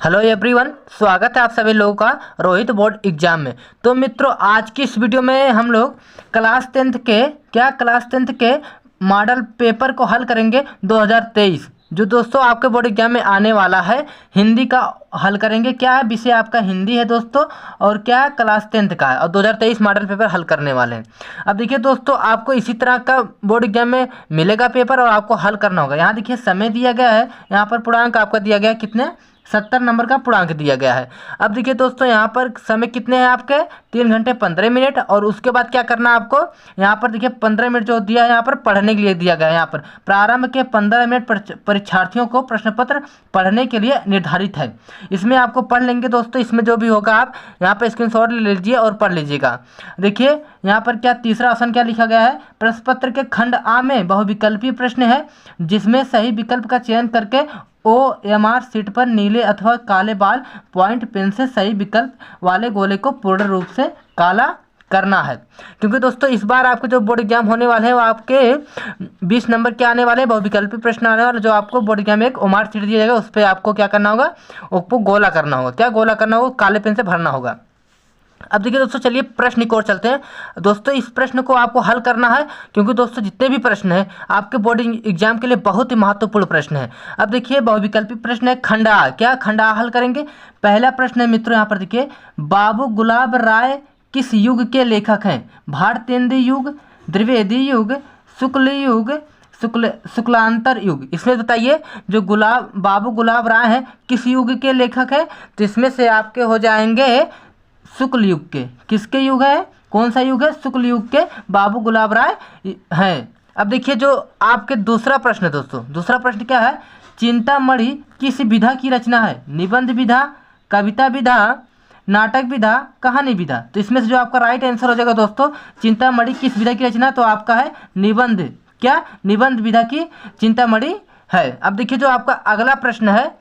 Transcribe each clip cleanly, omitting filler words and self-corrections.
Hello everyone, स्वागत है आप सभी लोगों का रोहित बोर्ड एग्जाम में। तो मित्रों, आज की इस वीडियो में हम लोग क्लास टेंथ के मॉडल पेपर को हल करेंगे 2023, जो दोस्तों आपके बोर्ड एग्जाम में आने वाला है। हिंदी का हल करेंगे। क्या है विषय आपका? हिंदी है दोस्तों, और क्या क्लास टेंथ का है, और 2023 मॉडल पेपर हल करने वाले हैं। अब देखिए दोस्तों, आपको इसी तरह का बोर्ड एग्जाम में मिलेगा पेपर और आपको हल करना होगा। यहाँ देखिए समय दिया गया है, यहाँ पर पूर्णांक आपका दिया गया है कितने, 70 नंबर का पूर्णांक दिया गया है। अब देखिए दोस्तों, यहाँ पर समय कितने हैं आपके, 3 घंटे 15 मिनट। और उसके बाद क्या करना है आपको, यहाँ पर देखिए 15 मिनट जो दिया है यहाँ पर पढ़ने के लिए दिया गया है। यहाँ पर प्रारंभ के 15 मिनट परीक्षार्थियों को प्रश्न पत्र पढ़ने के लिए निर्धारित है। इसमें आपको पढ़ लेंगे दोस्तों, इसमें जो भी होगा आप यहाँ पर स्क्रीनशॉट ले लीजिए और पढ़ लीजिएगा। देखिए यहाँ पर क्या तीसरा ऑप्शन क्या लिखा गया है, प्रश्न पत्र के खंड आ में बहुविकल्पीय प्रश्न है जिसमें सही विकल्प का चयन करके OMR शीट पर नीले अथवा काले बाल पॉइंट पेन से सही विकल्प वाले गोले को पूर्ण रूप से काला करना है। क्योंकि दोस्तों इस बार आपके जो बोर्ड एग्जाम होने वाले हैं वो आपके 20 नंबर के आने वाले हैं, बहुविकल्पी प्रश्न आने वाले। जो आपको बोर्ड एग्जाम में एक OMR शीट दिया जाएगा, उस पर आपको क्या करना होगा, उसको गोला करना होगा। क्या गोला करना होगा? काले पेन से भरना होगा। अब देखिए दोस्तों, चलिए प्रश्न की ओर चलते हैं। दोस्तों इस प्रश्न को आपको हल करना है, क्योंकि दोस्तों जितने भी प्रश्न हैं आपके बोर्ड एग्जाम के लिए बहुत ही महत्वपूर्ण प्रश्न है। अब देखिए बहुविकल्पी प्रश्न है खंड आ। क्या खंड आ हल करेंगे? पहला प्रश्न है मित्रों, यहाँ पर देखिए, बाबू गुलाब राय किस युग के लेखक हैं? भारतेंदु युग, द्विवेदी युग, शुक्ल युग, शुक्लांतर युग। इसमें बताइए जो बाबू गुलाब राय हैं किस युग के लेखक हैं? तो इसमें से आपके हो जाएंगे शुक्ल युग के। किसके युग है? कौन सा युग है? शुक्ल युग के बाबू गुलाब राय हैं। अब देखिए जो आपके दूसरा प्रश्न है दोस्तों, दूसरा प्रश्न क्या है, चिंतामणि किस विधा की रचना है? निबंध विधा, कविता विधा, नाटक विधा, कहानी विधा। तो इसमें से जो आपका राइट आंसर हो जाएगा दोस्तों, चिंतामणि किस विधा की रचना, तो आपका है निबंध। क्या? निबंध विधा की चिंतामणि है। अब देखिए जो आपका अगला प्रश्न है,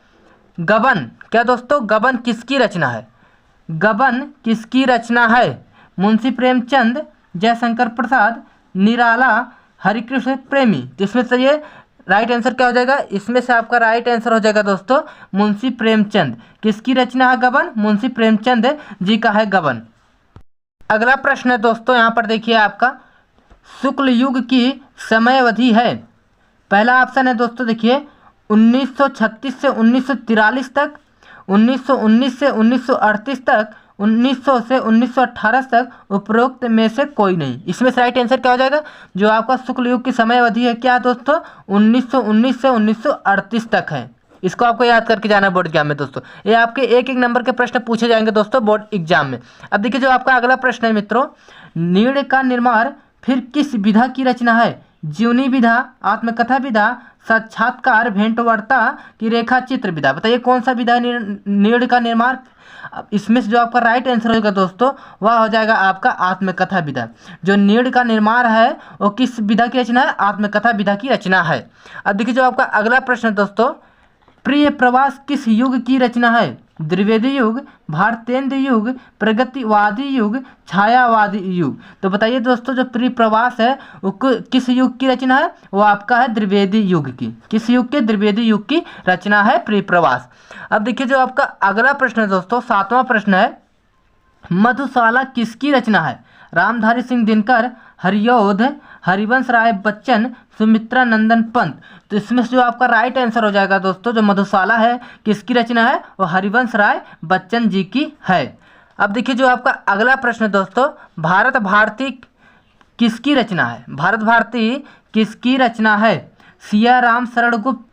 गबन। क्या दोस्तों? गबन किसकी रचना है? गबन किसकी रचना है? मुंशी प्रेमचंद, जयशंकर प्रसाद, निराला, हरिकृष्ण प्रेमी। तो इसमें से ये राइट आंसर क्या हो जाएगा? इसमें से आपका राइट आंसर हो जाएगा दोस्तों मुंशी प्रेमचंद। किसकी रचना है गबन? मुंशी प्रेमचंद जी का है गबन। अगला प्रश्न है दोस्तों, यहाँ पर देखिए आपका, शुक्ल युग की समय अवधि है। पहला ऑप्शन है दोस्तों, देखिए 1936 से 1943 तक, 1919 से 1938 तक, 1900 से 1918 तक, उपरोक्त में से कोई नहीं। इसमें से राइट आंसर क्या हो जाएगा? जो आपका शुक्ल युग की समय अवधि है क्या दोस्तों, 1919 से 1938 तक है। इसको आपको याद करके जाना है बोर्ड एग्जाम में दोस्तों। ये आपके एक एक नंबर के प्रश्न पूछे जाएंगे दोस्तों बोर्ड एग्जाम में। अब देखिए जो आपका अगला प्रश्न है मित्रों, नीड़ का निर्माण फिर किस विधा की रचना है? जीवनी विधा, आत्मकथा विधा, साक्षात्कार, भेंटवार्ता की रेखा चित्र विधा। बताइए कौन सा विधा नीड़ का निर्माण? इसमें से जो आपका राइट आंसर होगा दोस्तों वह हो जाएगा आपका आत्मकथा विधा। जो नीड़ का निर्माण है वो किस विधा की रचना है? आत्मकथा विधा की रचना है। अब देखिए जो आपका अगला प्रश्न है दोस्तों, प्रिय प्रवास किस युग की रचना है? द्विवेदी युग, भारतेंदु युग, प्रगतिवादी युग, छायावादी युग। तो बताइए दोस्तों जो प्रिय प्रवास है वो किस युग की रचना है? वो आपका है द्विवेदी युग की। किस युग के? द्विवेदी युग की रचना है प्रिय प्रवास। अब देखिए जो आपका अगला प्रश्न है दोस्तों, 7वां प्रश्न है, मधुशाला किसकी रचना है? रामधारी सिंह दिनकर, हरियोध, हरिवंश राय बच्चन, सुमित्रा नंदन पंत। तो इसमें से जो आपका राइट आंसर हो जाएगा दोस्तों, जो मधुशाला है किसकी रचना है? वो हरिवंश राय बच्चन जी की है। अब देखिए जो आपका अगला प्रश्न है दोस्तों, भारत भारती किसकी रचना है? भारत भारती किसकी रचना है? सिया राम शरण गुप्त,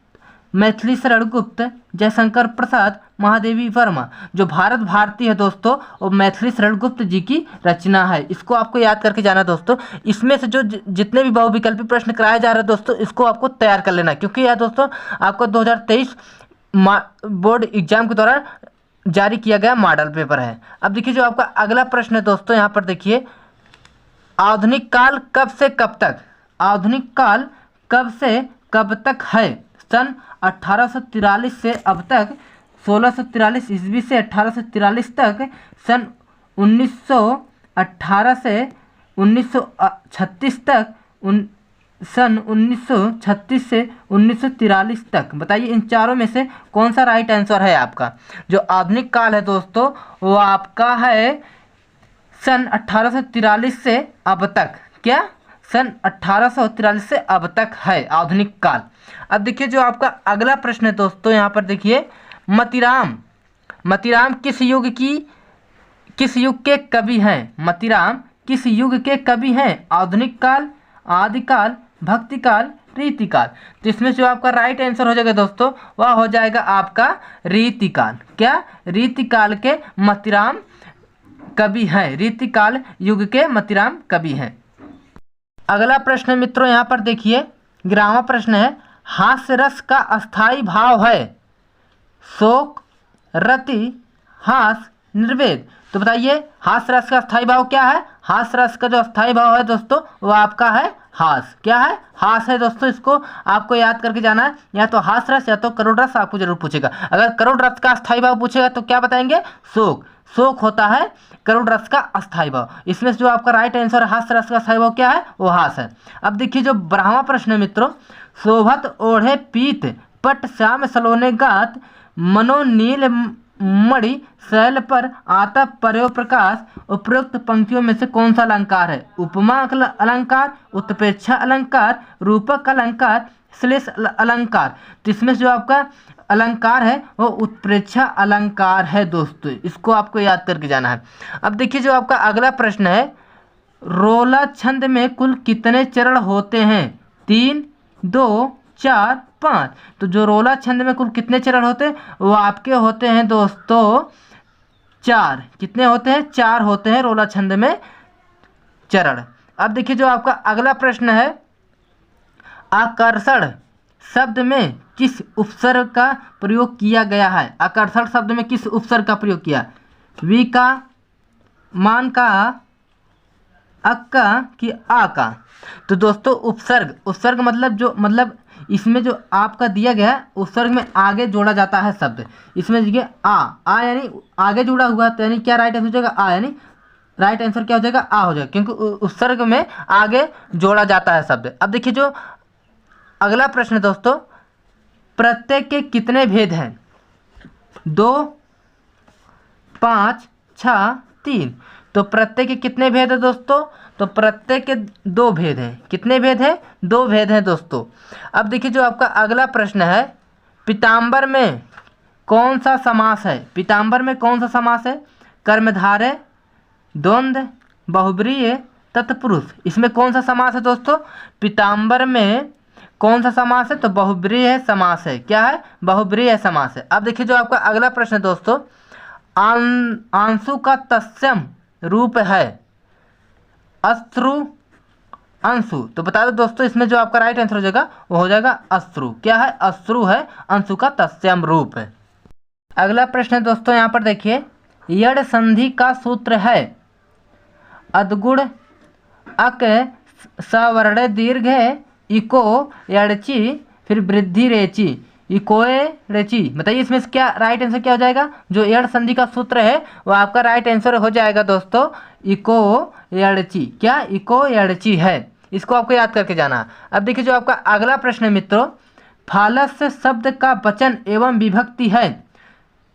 मैथिली शरण गुप्त, जयशंकर प्रसाद, महादेवी वर्मा। जो भारत भारती है दोस्तों वो मैथिली शरण गुप्त जी की रचना है। इसको आपको याद करके जाना दोस्तों। इसमें से जो जितने भी बहुविकल्पी प्रश्न कराए जा रहे हैं दोस्तों, इसको आपको तैयार कर लेना, क्योंकि यह दोस्तों आपको 2023 बोर्ड एग्जाम के दौरान जारी किया गया मॉडल पेपर है। अब देखिए जो आपका अगला प्रश्न है दोस्तों, यहाँ पर देखिए, आधुनिक काल कब से कब तक? आधुनिक काल कब से कब तक है? सन 1843 से अब तक, 1643 ईस्वी से 1843 तक, सन 1918 से 1936 तक, सन 1936 से 1943 तक। बताइए इन चारों में से कौन सा राइट आंसर है आपका। जो आधुनिक काल है दोस्तों वो आपका है सन 1843 से अब तक। क्या? सन 1843 से अब तक है आधुनिक काल। अब देखिए जो आपका अगला प्रश्न है दोस्तों, यहाँ पर देखिए मतीराम किस युग के कवि हैं? मतीराम किस युग के कवि हैं? आधुनिक काल, आदिकाल, भक्तिकाल, रीतिकाल। तो इसमें जो आपका राइट आंसर हो जाएगा दोस्तों वह हो जाएगा आपका रीतिकाल। क्या? रीतिकाल के मतीराम कवि हैं, रीतिकाल युग के मतीराम कवि हैं। अगला प्रश्न मित्रों यहाँ पर देखिए, 11वां प्रश्न है, हास्य रस का अस्थाई भाव है शोक, रति, हास, निर्वेद। तो बताइए हास्य रस का अस्थाई भाव क्या है? हास्य रस का जो अस्थाई भाव है दोस्तों वो आपका है हास। क्या है? हास है दोस्तों। इसको आपको याद करके जाना है, या तो हास रस या तो करुण रस आपको जरूर पूछेगा। अगर करुण रस का अस्थाई भाव पूछेगा तो क्या बताएंगे? शोक। शोक होता है करुण रस का अस्थाई भाव। इसमें जो आपका राइट आंसर हास्य रस का अस्थाई भाव क्या है? वो हास है। अब देखिए जो 12वां प्रश्न है मित्रों, शोभत ओढ़े पीत पट श्याम सलोने गात मनोनील मणि शैल पर आता पर्यो प्रकाश। उपरोक्त पंक्तियों में से कौन सा अलंकार है? उपमा अलंकार, उत्प्रेक्षा अलंकार, रूपक अलंकार, श्लेष अलंकार। तो इसमें जो आपका अलंकार है वो उत्प्रेक्षा अलंकार है दोस्तों। इसको आपको याद करके जाना है। अब देखिए जो आपका अगला प्रश्न है, रोला छंद में कुल कितने चरण होते हैं? 3, 2, 4, 5। तो जो रोला छंद में कुल कितने चरण होते हैं वो आपके होते हैं दोस्तों 4। कितने होते हैं? 4 होते हैं रोला छंद में चरण। अब देखिए जो आपका अगला प्रश्न है, आकर्षण शब्द में किस उपसर्ग का प्रयोग किया गया है? आकर्षण शब्द में किस उपसर्ग का प्रयोग किया? वी का, मान का, अक का कि आ का? तो दोस्तों उपसर्ग मतलब इसमें जो आपका दिया गया है उपसर्ग में आगे जोड़ा जाता है शब्द। इसमें देखिए आ यानी आगे जुड़ा हुआ, तो यानी क्या राइट आंसर हो जाएगा? आ। यानी राइट आंसर क्या हो जाएगा? आ हो जाएगा, क्योंकि उपसर्ग में आगे जोड़ा जाता है शब्द। अब देखिए जो अगला प्रश्न है दोस्तों, प्रत्येक के कितने भेद हैं? 2, 5, 6, 3। तो प्रत्येक के कितने भेद है दोस्तों? तो प्रत्येक के 2 भेद हैं। कितने भेद हैं? 2 भेद हैं दोस्तों। अब देखिए जो आपका अगला प्रश्न है, पीताम्बर में कौन सा समास है? पीताम्बर में कौन सा समास है? कर्मधारय, द्वंद्व, बहुब्रीहि, तत्पुरुष। इसमें कौन सा समास है दोस्तों? पीताम्बर में कौन सा समास है? तो बहुब्रीहि समास है। क्या है? बहुब्रीहि समास है। अब देखिए जो आपका अगला प्रश्न है दोस्तों, आंसू का तत्सम रूप है अश्रु, अंशु। तो बता दो दोस्तों इसमें जो आपका राइट आंसर हो जाएगा वो हो जाएगा अश्रु। क्या है? अश्रु है अंशु का तत्सम रूप है। अगला प्रश्न है दोस्तों, यहाँ पर देखिए, यड़ संधि का सूत्र है अदगुण अक सवर्ण दीर्घ इको यड़ची फिर वृद्धि रेची इकोए रेची। बताइए इसमें से क्या राइट आंसर क्या हो जाएगा? जो यड़ संधि का सूत्र है वो आपका राइट आंसर हो जाएगा दोस्तों इको यड़ची। क्या? इको यड़ची है। इसको आपको याद करके जाना। अब देखिए जो आपका अगला प्रश्न है मित्रों, फालस्य शब्द का वचन एवं विभक्ति है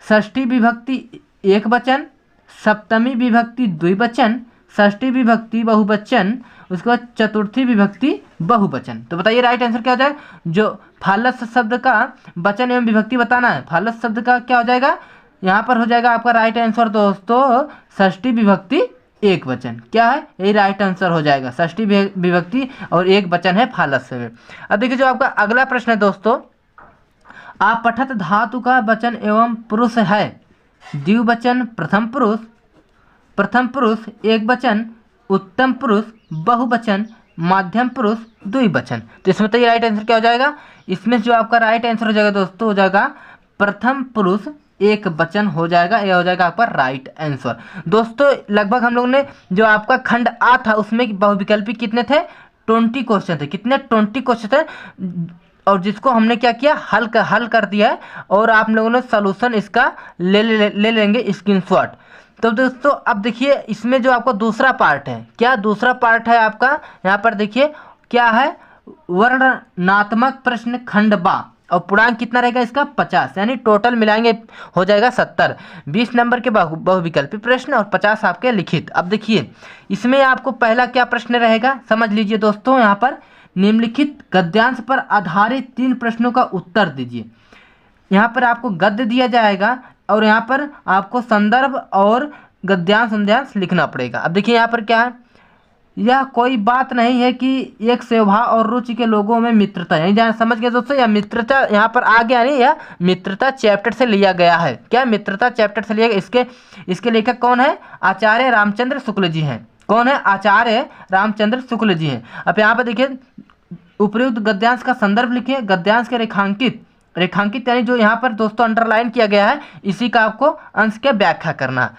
षष्ठी विभक्ति एक वचन, सप्तमी विभक्ति द्विवचन, षष्ठी विभक्ति बहुवचन, उसके बाद चतुर्थी विभक्ति बहुवचन। तो बताइए राइट आंसर क्या हो जाएगा? जो फालस शब्द का वचन एवं विभक्ति बताना है, फालस शब्द का क्या हो जाएगा? यहाँ पर हो जाएगा आपका राइट आंसर दोस्तों षष्ठी विभक्ति एक वचन। क्या है? यही राइट आंसर हो जाएगा, षष्ठी विभक्ति और एक वचन है फालस से। अब देखिए जो आपका अगला प्रश्न है दोस्तों, आपठत धातु का वचन एवं पुरुष है द्विवचन प्रथम पुरुष एक वचन, उत्तम पुरुष बहुवचन, मध्यम पुरुष द्विवचन। तो इसमें तो ये राइट आंसर क्या हो जाएगा? इसमें जो आपका राइट आंसर हो जाएगा दोस्तों हो जाएगा प्रथम पुरुष एक वचन हो जाएगा। यह हो जाएगा आपका राइट आंसर। दोस्तों लगभग हम लोग ने जो आपका खंड आ था उसमें बहुविकल्पी कितने थे? 20 क्वेश्चन थे। कितने? 20 क्वेश्चन थे, और जिसको हमने क्या किया? हल कर दिया है, और आप लोगों ने सोल्यूशन इसका ले लेंगे स्क्रीनशॉट। तो दोस्तों अब देखिए इसमें जो आपका दूसरा पार्ट है, क्या दूसरा पार्ट है आपका? यहाँ पर देखिए क्या है? वर्णनात्मक प्रश्न खंड बा, और पूर्णांक कितना रहेगा इसका 50, यानी टोटल मिलाएंगे हो जाएगा 70। 20 नंबर के बहुविकल्पी प्रश्न और 50 आपके लिखित। अब देखिए इसमें आपको पहला क्या प्रश्न रहेगा समझ लीजिए दोस्तों, यहाँ पर निम्नलिखित गद्यांश पर आधारित 3 प्रश्नों का उत्तर दीजिए। यहाँ पर आपको गद्य दिया जाएगा और यहाँ पर आपको संदर्भ और गद्यांश लिखना पड़ेगा। अब देखिए यहाँ पर क्या है, यह कोई बात नहीं है कि एक स्वभाव और रुचि के लोगों में मित्रता, यही जान समझ गए दोस्तों, यह मित्रता यहाँ पर आ गया नहीं, यह मित्रता चैप्टर से लिया गया है। क्या मित्रता चैप्टर से लिया गया। इसके लेखक कौन है, आचार्य रामचंद्र शुक्ल जी हैं। कौन है, आचार्य रामचंद्र शुक्ल जी हैं। अब यहाँ पर देखिए उपयुक्त गद्यांश का संदर्भ लिखिए, गद्यांश के रेखांकित यानी जो यहाँ पर दोस्तों अंडरलाइन किया गया है, इसी का आपको अंश के व्याख्या करना।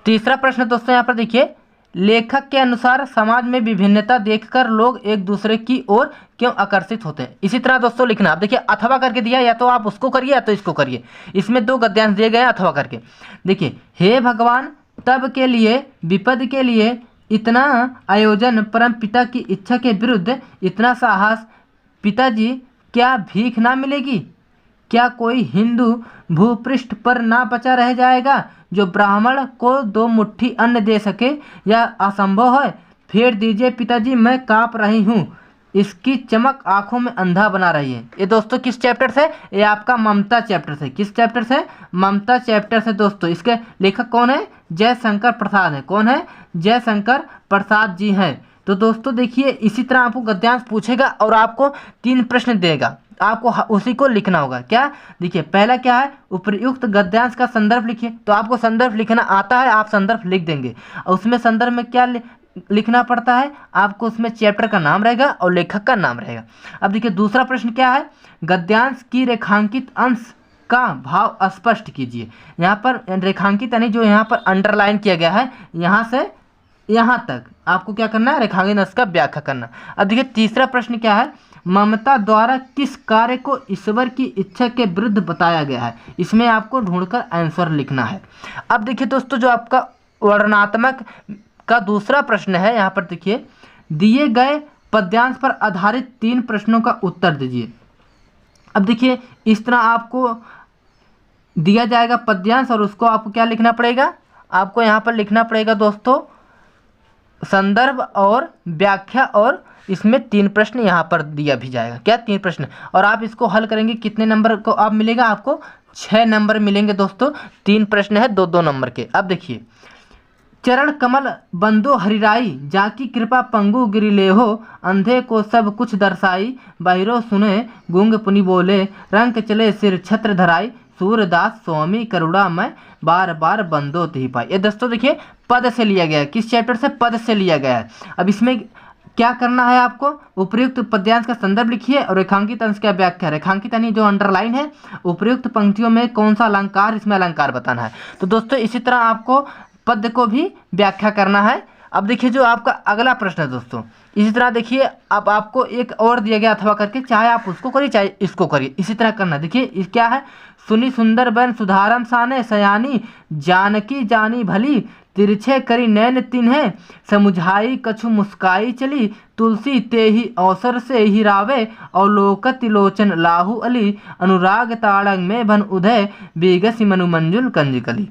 तीसरा प्रश्न दोस्तों यहाँ पर देखिए, लेखक के अनुसार समाज में विभिन्नता देखकर लोग एक दूसरे की ओर क्यों आकर्षित होते हैं। इसी तरह दोस्तों लिखना। आप देखिए अथवा करके दिया, या तो आप उसको करिए या तो इसको करिए। इसमें 2 गद्यांश दिए गए हैं अथवा करके। देखिए, हे भगवान, तब के लिए विपद के लिए इतना आयोजन, परम पिता की इच्छा के विरुद्ध इतना साहस, पिताजी क्या भीख ना मिलेगी। क्या कोई हिंदू भूपृष्ठ पर ना बचा रह जाएगा जो ब्राह्मण को 2 मुट्ठी अन्न दे सके, या असंभव है। फेर दीजिए पिताजी, मैं काँप रही हूँ, इसकी चमक आंखों में अंधा बना रही है। ये दोस्तों किस चैप्टर से, ये आपका ममता चैप्टर से। किस चैप्टर से, ममता चैप्टर से दोस्तों। इसके लेखक कौन है, जयशंकर प्रसाद है। कौन है, जयशंकर प्रसाद जी हैं। तो दोस्तों देखिए इसी तरह आपको गद्यांश पूछेगा और आपको 3 प्रश्न देगा, आपको उसी को लिखना होगा। क्या, देखिए पहला क्या है, उपयुक्त गद्यांश का संदर्भ लिखिए। तो आपको संदर्भ लिखना आता है, आप संदर्भ लिख देंगे। और उसमें संदर्भ में क्या लिखना पड़ता है आपको, उसमें चैप्टर का नाम रहेगा और लेखक का नाम रहेगा। अब देखिए दूसरा प्रश्न क्या है, गद्यांश की रेखांकित अंश का भाव स्पष्ट कीजिए। यहाँ पर रेखांकित यानी जो यहाँ पर अंडरलाइन किया गया है, यहाँ से यहाँ तक आपको क्या करना है, रेखांकित अंश का व्याख्या करना। अब देखिए तीसरा प्रश्न क्या है, ममता द्वारा किस कार्य को ईश्वर की इच्छा के विरुद्ध बताया गया है। इसमें आपको ढूंढकर आंसर लिखना है। अब देखिए दोस्तों जो आपका वर्णनात्मक का दूसरा प्रश्न है, यहाँ पर देखिए दिए गए पद्यांश पर आधारित 3 प्रश्नों का उत्तर दीजिए। अब देखिए इस तरह आपको दिया जाएगा पद्यांश और उसको आपको क्या लिखना पड़ेगा, आपको यहाँ पर लिखना पड़ेगा दोस्तों संदर्भ और व्याख्या, और इसमें 3 प्रश्न यहाँ पर दिया भी जाएगा। क्या, 3 प्रश्न, और आप इसको हल करेंगे कितने नंबर को आप मिलेगा, आपको 6 नंबर मिलेंगे दोस्तों। 3 प्रश्न है 2-2 नंबर के। अब देखिए, चरण कमल बंदो हरिराई, जाकी कृपा पंगु गिरी ले हो, अंधे को सब कुछ दर्शाई, बहिरो सुने गूंग पुनि बोले, रंग चले सिर छत्र धराई, सूरदास स्वामी करुणा मैं बार बार बंदो तिहि पाई। ये दोस्तों देखिए पद से लिया गया है। किस चैप्टर से, पद से लिया गया है। अब इसमें क्या करना है आपको, उपयुक्त पद्यांश का संदर्भ लिखिए और रेखांकित अंश का व्याख्या। रेखांकित यानी जो अंडरलाइन है, उपयुक्त पंक्तियों में कौन सा अलंकार, इसमें अलंकार बताना है। तो दोस्तों इसी तरह आपको पद को भी व्याख्या करना है। अब देखिए जो आपका अगला प्रश्न है दोस्तों, इसी तरह देखिए अब आपको एक और दिया गया अथवा करके, चाहे आप उसको करिए चाहे इसको करिए, इसी तरह करना। देखिए क्या है, सुनी सुंदर बन सुधारम साने, सयानी जानकी जानी भली, तिरछे करी नैन तिन्हे, समुझाई कछु मुस्काई चली, तुलसी ते ही अवसर से ही रावे, अवलोकत लोचन लाहू अली, अनुराग ताड़ंग में बन उदय, बेगसी मनु मंजुल कंजकली।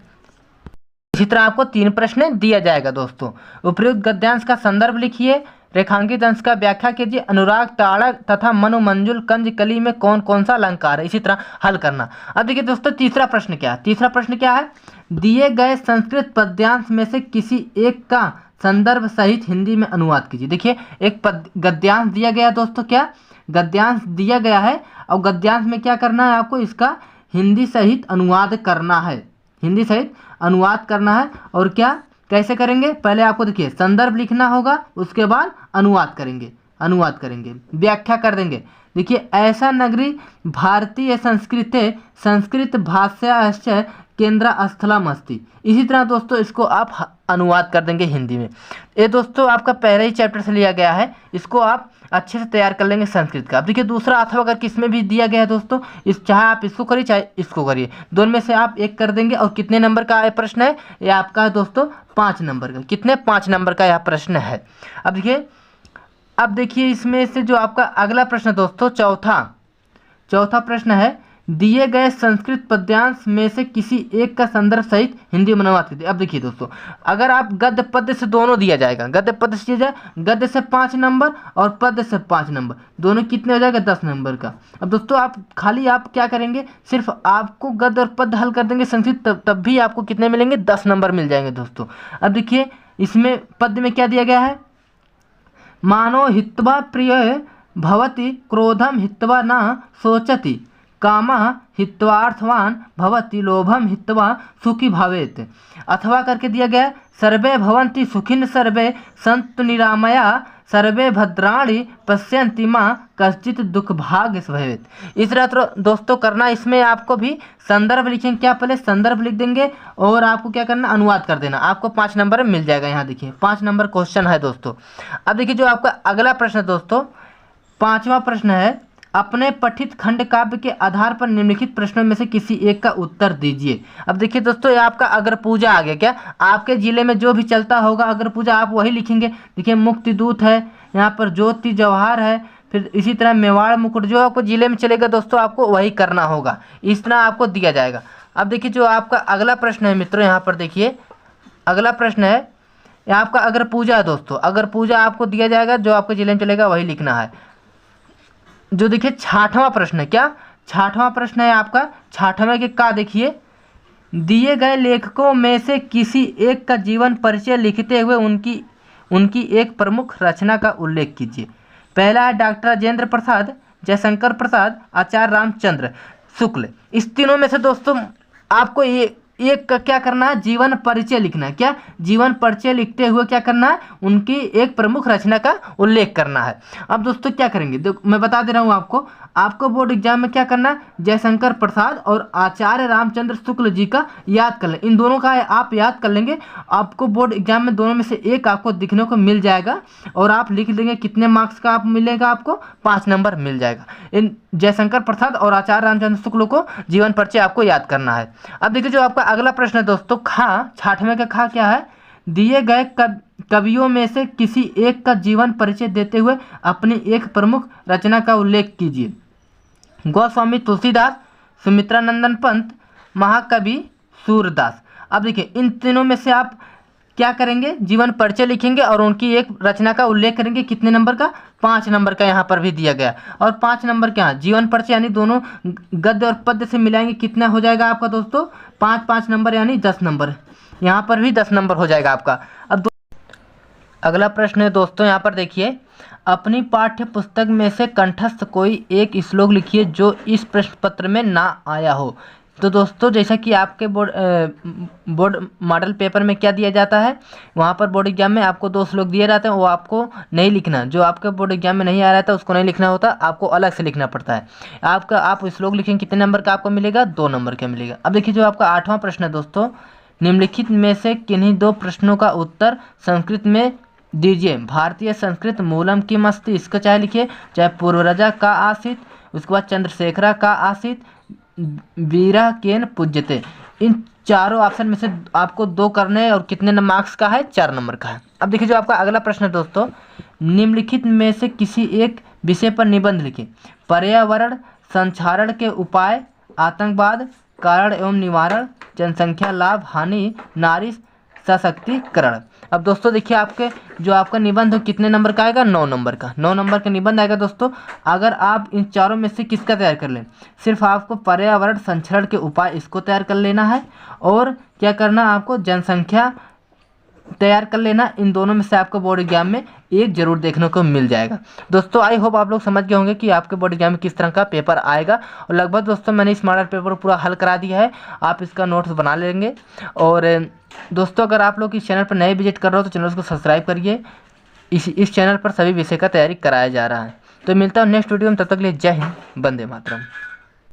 इसी तरह आपको 3 प्रश्न दिया जाएगा दोस्तों। उपयुक्त गद्यांश का संदर्भ लिखिए, रेखांकित अंश का व्याख्या कीजिए, अनुराग ताड़क तथा मनु मंजुल कंज कली में कौन कौन सा अलंकार है, इसी तरह हल करना। अब देखिए दोस्तों तीसरा प्रश्न क्या है, तीसरा प्रश्न क्या है, दिए गए संस्कृत पद्यांश में से किसी एक का संदर्भ सहित हिंदी में अनुवाद कीजिए। देखिए एक गद्यांश दिया गया दोस्तों, क्या गद्यांश दिया गया है और गद्यांश में क्या करना है आपको, इसका हिंदी सहित अनुवाद करना है, हिंदी सहित अनुवाद करना है। और क्या कैसे करेंगे, पहले आपको देखिए संदर्भ लिखना होगा, उसके बाद अनुवाद करेंगे, व्याख्या कर देंगे। देखिए ऐसा नगरी भारतीय संस्कृत भाषा केंद्र स्थलम अस्ति। इसी तरह दोस्तों इसको आप अनुवाद कर देंगे हिंदी में। ये दोस्तों आपका पहले ही चैप्टर से लिया गया है, इसको आप अच्छे से तैयार कर लेंगे संस्कृत का। अब देखिए दूसरा अथवा अगर किसमें भी दिया गया है दोस्तों, चाहे आप इसको करिए चाहे इसको करिए, दोनों में से आप एक कर देंगे। और कितने नंबर का प्रश्न है, ये आपका दोस्तों 5 नंबर का। कितने, 5 नंबर का यह प्रश्न है। अब देखिए अब देखिए इसमें से जो आपका अगला प्रश्न दोस्तों चौथा प्रश्न है, दिए गए संस्कृत पद्यांश में से किसी एक का संदर्भ सहित हिंदी में अनुवाद कीजिए। अब देखिए दोस्तों, अगर आप गद्य पद्य से दोनों दिया जाएगा, गद्य पद्य से दिया जाए, गद्य से 5 नंबर और पद्य से 5 नंबर, दोनों कितने हो जाएगा 10 नंबर का। अब दोस्तों आप क्या करेंगे, सिर्फ आपको गद्य और पद्य हल कर देंगे संस्कृत, तब भी आपको कितने मिलेंगे, 10 नंबर मिल जाएंगे दोस्तों। अब देखिए इसमें पद्य में क्या दिया गया है, मानो हित्वा प्रिय भवति क्रोधम हित्वा न सोचति, कामः हित्वार्थवान भवति लोभम हित्वा सुखी भावेत। अथवा करके दिया गया, सर्वे भवन्ति सुखिन सर्वे सन्तु निरामया सर्वे भद्राणि पश्यन्ति मां कश्चित् दुख भाग्य भवेत। इस तरह तो दोस्तों करना, इसमें आपको भी संदर्भ लिखेंगे, क्या पहले संदर्भ लिख देंगे और आपको क्या करना, अनुवाद कर देना, आपको 5 नंबर मिल जाएगा। यहाँ देखिए 5 नंबर क्वेश्चन है दोस्तों। अब देखिए जो आपका अगला प्रश्न दोस्तों 5वां प्रश्न है, अपने पठित खंड काव्य के आधार पर निम्नलिखित प्रश्नों में से किसी एक का उत्तर दीजिए। अब देखिए दोस्तों ये आपका अगर पूजा आ गया, क्या आपके जिले में जो भी चलता होगा अगर पूजा आप वही लिखेंगे। देखिए मुक्ति दूत है, यहाँ पर ज्योति जवाहर है, फिर इसी तरह मेवाड़ मुकुट, जो आपको जिले में चलेगा दोस्तों आपको वही करना होगा, इस तरह आपको दिया जाएगा। अब देखिए जो आपका अगला प्रश्न है मित्रों, यहाँ पर देखिए अगला प्रश्न है, यहाँ आपका अगर पूजा है दोस्तों, अगर पूजा आपको दिया जाएगा, जो आपके जिले में चलेगा वही लिखना है। जो देखिए 6वां प्रश्न है, क्या 6वां प्रश्न है आपका 6वें के का देखिए, दिए गए लेखकों में से किसी एक का जीवन परिचय लिखते हुए उनकी एक प्रमुख रचना का उल्लेख कीजिए। पहला है डॉक्टर राजेंद्र प्रसाद, जयशंकर प्रसाद, आचार्य रामचंद्र शुक्ल। इस तीनों में से दोस्तों आपको एक का क्या करना है, जीवन परिचय लिखना है। क्या जीवन परिचय लिखते हुए क्या करना है, उनकी एक प्रमुख रचना का उल्लेख करना है। अब दोस्तों क्या करेंगे, देखो मैं बता दे रहा हूँ आपको बोर्ड एग्जाम में क्या करना है, जयशंकर प्रसाद और आचार्य रामचंद्र शुक्ल जी का याद कर लें, इन दोनों का आप याद कर लेंगे। आपको बोर्ड एग्जाम में दोनों में से एक आपको दिखने को मिल जाएगा और आप लिख देंगे, कितने मार्क्स का आप मिलेगा, आपको 5 नंबर मिल जाएगा। इन जयशंकर प्रसाद और आचार्य रामचंद्र शुक्ल को जीवन परिचय आपको याद करना है। अब देखिए जो आपका अगला प्रश्न है दोस्तों 6वें का खा क्या है, दिए गए कवियों में से किसी एक का जीवन परिचय देते हुए अपनी एक प्रमुख रचना का उल्लेख कीजिए। गोस्वामी तुलसीदास, सुमित्रा नंदन पंत, महाकवि सूरदास। अब देखिए इन तीनों में से आप क्या करेंगे, जीवन परिचय लिखेंगे और उनकी एक रचना का उल्लेख करेंगे। कितने नंबर का, 5 नंबर का यहाँ पर भी दिया गया। और 5 नंबर क्या है, जीवन परिचय यानी दोनों गद्य और पद्य से मिलाएंगे, कितना हो जाएगा आपका दोस्तों 5 नंबर यानी 10 नंबर। यहाँ पर भी 10 नंबर हो जाएगा आपका। अब अगला प्रश्न है दोस्तों, यहाँ पर देखिए, अपनी पाठ्य पुस्तक में से कंठस्थ कोई एक श्लोक लिखिए जो इस प्रश्न पत्र में ना आया हो। तो दोस्तों जैसा कि आपके बोर्ड मॉडल पेपर में क्या दिया जाता है, वहाँ पर बोर्ड एग्जाम में आपको 2 श्लोक दिए जाते हैं, वो आपको नहीं लिखना। जो आपके बोर्ड एग्जाम में नहीं आ रहा था उसको नहीं लिखना होता, आपको अलग से लिखना पड़ता है। आप श्लोक लिखेंगे, कितने नंबर का आपको मिलेगा, 2 नंबर का मिलेगा। अब देखिए जो आपका 8वां प्रश्न है दोस्तों, निम्नलिखित में से किन्हीं 2 प्रश्नों का उत्तर संस्कृत में दीजिए। भारतीय संस्कृत मूलम किम अस्ति, इसका चाहे लिखिए, चाहे पूर्वरजा का आसीत, उसके बाद चंद्रशेखरा का आसीत, वीरा केन पूज्यते। इन चारों ऑप्शन में से आपको 2 करने और कितने मार्क्स का है, 4 नंबर का है। अब देखिए जो आपका अगला प्रश्न है दोस्तों, निम्नलिखित में से किसी एक विषय पर निबंध लिखिए। पर्यावरण संरक्षण के उपाय, आतंकवाद कारण एवं निवारण, जनसंख्या लाभ हानि, नारी सशक्तिकरण। अब दोस्तों देखिए आपका निबंध कितने नंबर का आएगा, 9 नंबर का। 9 नंबर का निबंध आएगा दोस्तों। अगर आप इन चारों में से किसका तैयार कर लें, सिर्फ आपको पर्यावरण संरक्षण के उपाय इसको तैयार कर लेना है और क्या करना, आपको जनसंख्या तैयार कर लेना। इन दोनों में से आपको बोर्ड एग्जाम में एक जरूर देखने को मिल जाएगा। दोस्तों आई होप आप लोग समझ गए होंगे कि आपके बोर्ड एग्जाम में किस तरह का पेपर आएगा। और लगभग दोस्तों मैंने इस मॉडल पेपर पूरा हल करा दिया है, आप इसका नोट्स बना लेंगे। और दोस्तों अगर आप लोग इस चैनल पर नए विजिट कर रहे हो तो चैनल को सब्सक्राइब करिए। इस चैनल पर सभी विषय का तैयारी कराया जा रहा है। तो मिलता हूँ नेक्स्ट वीडियो में, तब तक के लिए जय हिंद, वंदे मातरम।